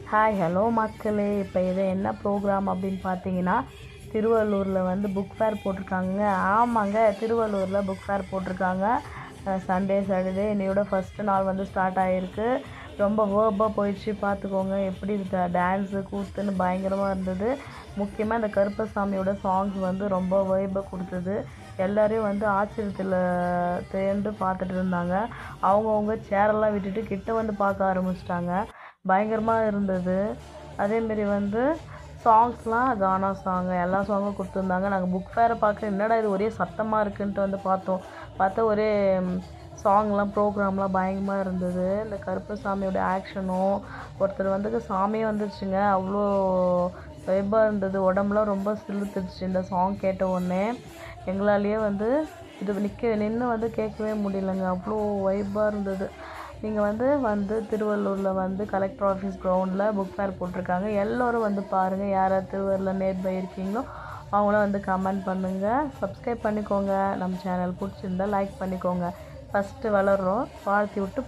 Hi hello மக்களே. இப்போ இது என்ன ப்ரோக்ராம் அப்படின்னு பார்த்தீங்கன்னா, திருவள்ளூரில் வந்து புக் ஃபேர் போட்டிருக்காங்க. ஆமாங்க, திருவள்ளூரில் புக் ஃபேர் போட்டிருக்காங்க. சண்டே சாட்டர்டே இன்னையோட ஃபஸ்ட்டு நாள் வந்து ஸ்டார்ட் ஆகிருக்கு. ரொம்ப வேர்பாக போயிடுச்சு. பார்த்துக்கோங்க எப்படி டான்ஸு கூத்துன்னு பயங்கரமாக இருந்தது. முக்கியமாக இந்த கருப்பசாமியோட சாங்ஸ் வந்து ரொம்ப வைபை கொடுத்தது. எல்லோரையும் வந்து ஆச்சரியத்தில் தேர்ந்து பார்த்துட்டு இருந்தாங்க. அவங்கவுங்க சேரெல்லாம் விட்டுட்டு கிட்ட வந்து பார்க்க ஆரம்பிச்சிட்டாங்க. பயங்கரமாக இருந்தது. அதேமாரி வந்து சாங்ஸ்லாம் கானா சாங்கு எல்லா சாங்கும் கொடுத்துருந்தாங்க. நாங்கள் புக் ஃபேரை பார்க்க என்னடா இது ஒரே சத்தமாக இருக்குன்ட்டு வந்து பார்த்தா ஒரே சாங்லாம் ப்ரோக்ராம்லாம் பயங்கரமாக இருந்தது. இந்த கருப்பசாமியோட ஆக்ஷனும் ஒருத்தர் வந்து சாமியே வந்துருச்சுங்க. அவ்வளோ வைபாக இருந்தது. உடம்புலாம் ரொம்ப சிலுத்துடுச்சு இந்த சாங் கேட்ட உடனே. எங்களாலேயே வந்து இது நின்று வந்து கேட்கவே முடியலங்க. அவ்வளோ வைபாக இருந்தது. நீங்கள் வந்து திருவள்ளூரில் வந்து கலெக்டர் ஆஃபீஸ் கிரவுண்டில் புக் ஃபேர் போட்டிருக்காங்க. எல்லோரும் வந்து பாருங்கள். யார் திருவள்ளூரில் நேர்பை இருக்கீங்களோ அவங்களும் வந்து கமெண்ட் பண்ணுங்கள். சப்ஸ்கிரைப் பண்ணிக்கோங்க. நம்ம சேனல் பிடிச்சிருந்தா லைக் பண்ணிக்கோங்க. ஃபஸ்ட்டு வளர்கிறோம், வாழ்த்தி விட்டு